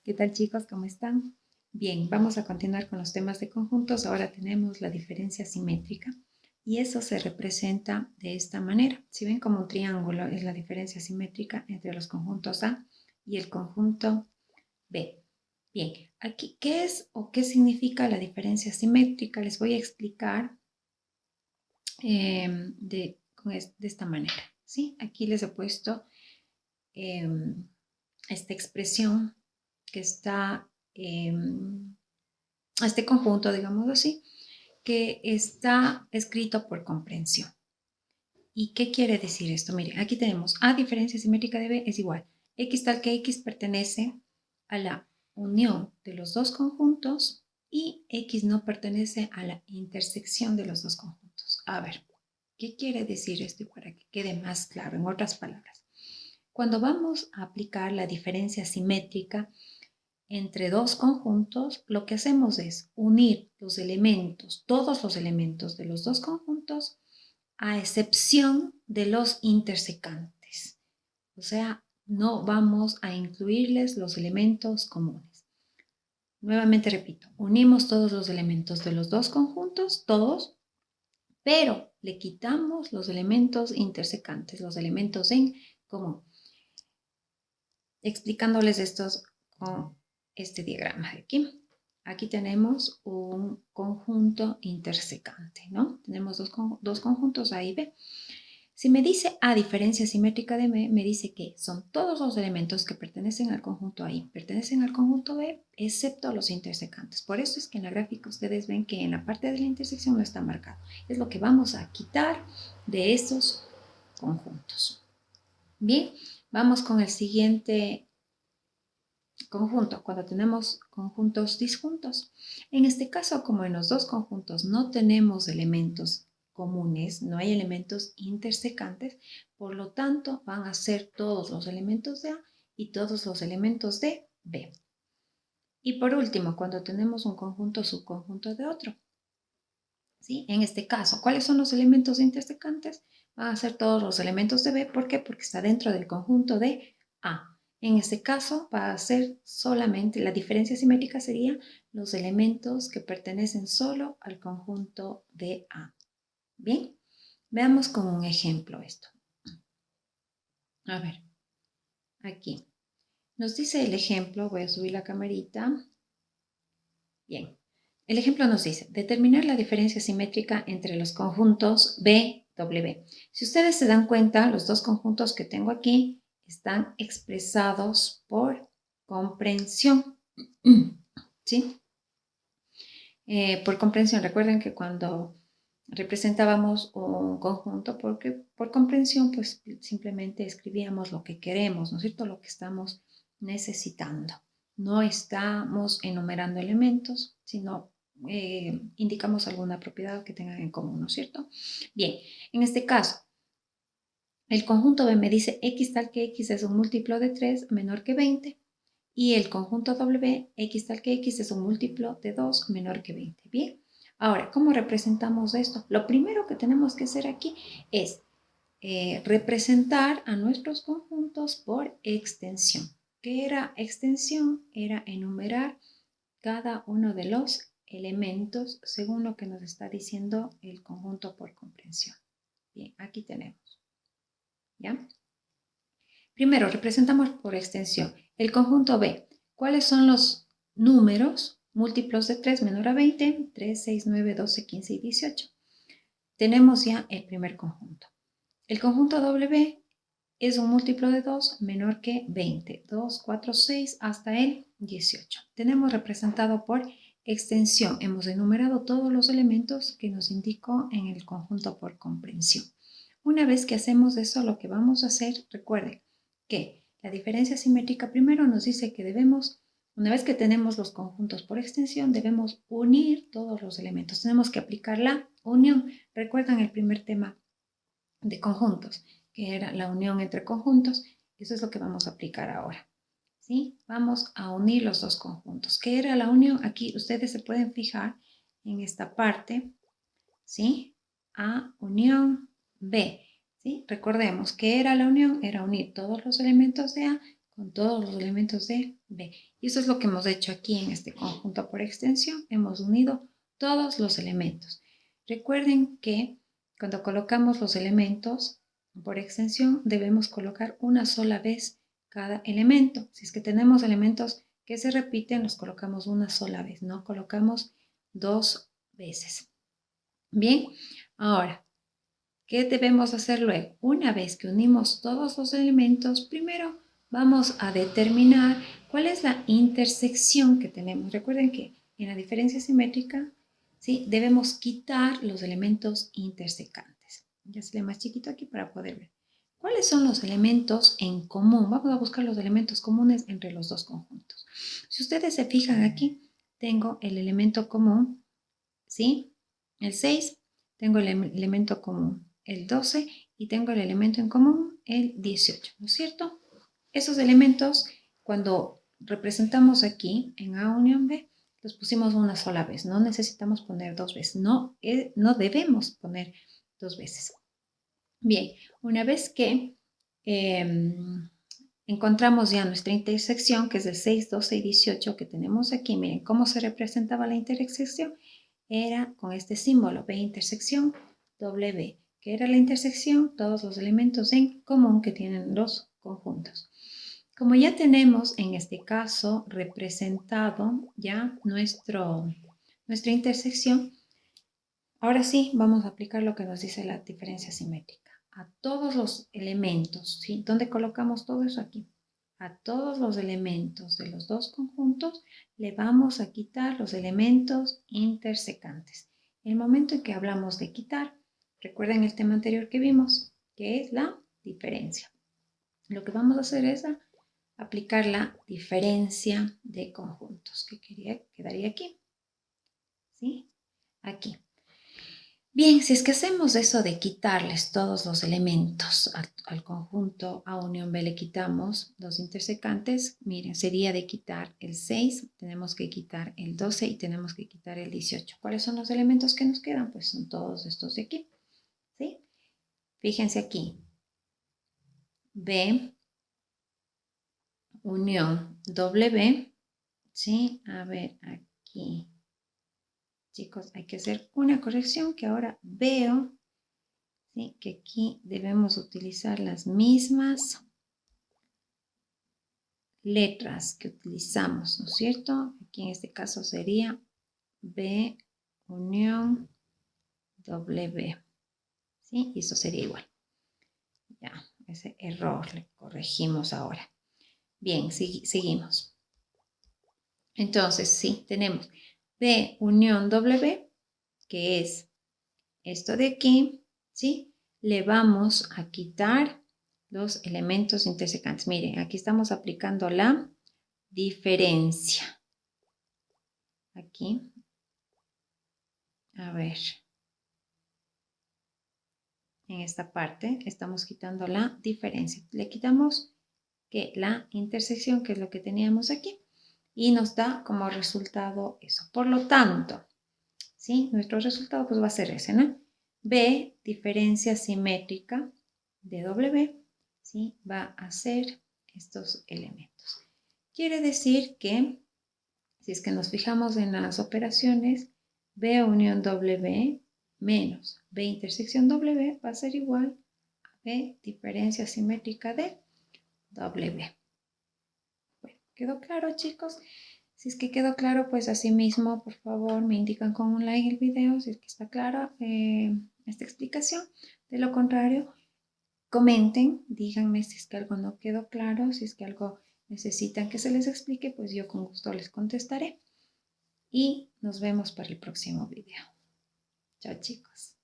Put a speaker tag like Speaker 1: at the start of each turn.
Speaker 1: ¿Qué tal, chicos? ¿Cómo están? Bien, vamos a continuar con los temas de conjuntos. Ahora tenemos la diferencia simétrica y eso se representa de esta manera. Si ven, como un triángulo es la diferencia simétrica entre los conjuntos A y el conjunto B. Bien, aquí, ¿qué es o qué significa la diferencia simétrica? Les voy a explicar de esta manera. ¿Sí? Aquí les he puesto esta expresión que está, este conjunto, digamos así, que está escrito por comprensión. ¿Y qué quiere decir esto? Mire, aquí tenemos A diferencia simétrica de B es igual. X tal que X pertenece a la unión de los dos conjuntos y X no pertenece a la intersección de los dos conjuntos. A ver, ¿qué quiere decir esto para que quede más claro? En otras palabras, cuando vamos a aplicar la diferencia simétrica entre dos conjuntos, lo que hacemos es unir los elementos, todos los elementos de los dos conjuntos, a excepción de los intersecantes. O sea, no vamos a incluirles los elementos comunes. Nuevamente repito, unimos todos los elementos de los dos conjuntos, todos, pero le quitamos los elementos intersecantes, los elementos en común. Explicándoles estos con este diagrama de aquí. Aquí tenemos un conjunto intersecante, ¿no? Tenemos dos conjuntos A y B. Si me dice A diferencia simétrica de B, me dice que son todos los elementos que pertenecen al conjunto A y pertenecen al conjunto B, excepto los intersecantes. Por eso es que en la gráfica ustedes ven que en la parte de la intersección no está marcado. Es lo que vamos a quitar de estos conjuntos. Bien, vamos con el siguiente conjunto, cuando tenemos conjuntos disjuntos. En este caso, como en los dos conjuntos no tenemos elementos comunes, no hay elementos intersecantes, por lo tanto van a ser todos los elementos de A y todos los elementos de B. Y por último, cuando tenemos un conjunto subconjunto de otro. ¿Sí? En este caso, ¿cuáles son los elementos intersecantes? Van a ser todos los elementos de B. ¿Por qué? Porque está dentro del conjunto de A. En este caso va a ser solamente, la diferencia simétrica sería los elementos que pertenecen solo al conjunto de A. Bien, veamos con un ejemplo esto. A ver, aquí. Nos dice el ejemplo, voy a subir la camarita. Bien, el ejemplo nos dice, determinar la diferencia simétrica entre los conjuntos B, W. Si ustedes se dan cuenta, los dos conjuntos que tengo aquí están expresados por comprensión. ¿Sí? Por comprensión, recuerden que cuando representábamos un conjunto, porque por comprensión, pues simplemente escribíamos lo que queremos, ¿no es cierto? Lo que estamos necesitando. No estamos enumerando elementos, sino indicamos alguna propiedad que tengan en común, ¿no es cierto? Bien, en este caso, el conjunto B me dice X tal que X es un múltiplo de 3 menor que 20 y el conjunto W, X tal que X es un múltiplo de 2 menor que 20. Bien, ahora, ¿cómo representamos esto? Lo primero que tenemos que hacer aquí es representar a nuestros conjuntos por extensión. ¿Qué era extensión? Era enumerar cada uno de los elementos según lo que nos está diciendo el conjunto por comprensión. Bien, aquí tenemos. ¿Ya? Primero, representamos por extensión el conjunto B. ¿Cuáles son los números múltiplos de 3 menor a 20? 3, 6, 9, 12, 15 y 18. Tenemos ya el primer conjunto. El conjunto W es un múltiplo de 2 menor que 20. 2, 4, 6 hasta el 18. Tenemos representado por extensión. Hemos enumerado todos los elementos que nos indicó en el conjunto por comprensión. Una vez que hacemos eso, lo que vamos a hacer, recuerden que la diferencia simétrica primero nos dice que debemos, una vez que tenemos los conjuntos por extensión, debemos unir todos los elementos. Tenemos que aplicar la unión. ¿Recuerdan el primer tema de conjuntos, que era la unión entre conjuntos? Eso es lo que vamos a aplicar ahora. ¿Sí? Vamos a unir los dos conjuntos. ¿Qué era la unión? Aquí ustedes se pueden fijar en esta parte, ¿sí? A unión B, ¿sí? Recordemos que era la unión, era unir todos los elementos de A con todos los elementos de B. Y eso es lo que hemos hecho aquí en este conjunto por extensión. Hemos unido todos los elementos. Recuerden que cuando colocamos los elementos por extensión debemos colocar una sola vez cada elemento. Si es que tenemos elementos que se repiten, los colocamos una sola vez, no colocamos dos veces. Bien, ahora, ¿qué debemos hacer luego? Una vez que unimos todos los elementos, primero vamos a determinar cuál es la intersección que tenemos. Recuerden que en la diferencia simétrica, ¿sí?, debemos quitar los elementos intersecantes. Ya se lee más chiquito aquí para poder ver. ¿Cuáles son los elementos en común? Vamos a buscar los elementos comunes entre los dos conjuntos. Si ustedes se fijan aquí, tengo el elemento común, ¿sí?, el 6, tengo el elemento común, el 12, y tengo el elemento en común, el 18, ¿no es cierto? Esos elementos, cuando representamos aquí en A unión B, los pusimos una sola vez, no necesitamos poner dos veces, no debemos poner dos veces. Bien, una vez que encontramos ya nuestra intersección, que es el 6, 12 y 18 que tenemos aquí, miren cómo se representaba la intersección. Era con este símbolo, B intersección W, que era la intersección, todos los elementos en común que tienen los conjuntos. Como ya tenemos en este caso representado ya nuestra intersección, ahora sí vamos a aplicar lo que nos dice la diferencia simétrica. A todos los elementos, ¿sí? ¿Dónde colocamos todo eso? Aquí. A todos los elementos de los dos conjuntos le vamos a quitar los elementos intersecantes. En el momento en que hablamos de quitar, recuerden el tema anterior que vimos, que es la diferencia. Lo que vamos a hacer es aplicar la diferencia de conjuntos, que quedaría aquí. ¿Sí? Aquí. Bien, si es que hacemos eso de quitarles todos los elementos al conjunto A unión B, le quitamos los intersecantes, miren, sería de quitar el 6, tenemos que quitar el 12 y tenemos que quitar el 18. ¿Cuáles son los elementos que nos quedan? Pues son todos estos de aquí, ¿sí? Fíjense aquí, B unión W, ¿sí? A ver, aquí. Chicos, hay que hacer una corrección que ahora veo, ¿sí?, que aquí debemos utilizar las mismas letras que utilizamos, ¿no es cierto? Aquí en este caso sería B unión W, ¿sí? Y eso sería igual. Ya, ese error le corregimos ahora. Bien, seguimos. Entonces, sí, tenemos B unión W, que es esto de aquí, ¿sí? Le vamos a quitar los elementos intersecantes. Miren, aquí estamos aplicando la diferencia. Aquí. A ver. En esta parte estamos quitando la diferencia. Le quitamos que la intersección, que es lo que teníamos aquí, y nos da como resultado eso. Por lo tanto, ¿sí?, nuestro resultado pues va a ser ese, ¿no? B, diferencia simétrica de W, ¿sí?, va a ser estos elementos. Quiere decir que, si es que nos fijamos en las operaciones, B unión W menos B intersección W va a ser igual a B diferencia simétrica de W. Bueno, ¿quedó claro, chicos? Si es que quedó claro, pues así mismo, por favor, me indican con un like el video si es que está clara esta explicación. De lo contrario, comenten, díganme si es que algo no quedó claro, si es que algo necesitan que se les explique, pues yo con gusto les contestaré. Y nos vemos para el próximo video. Chao, chicos.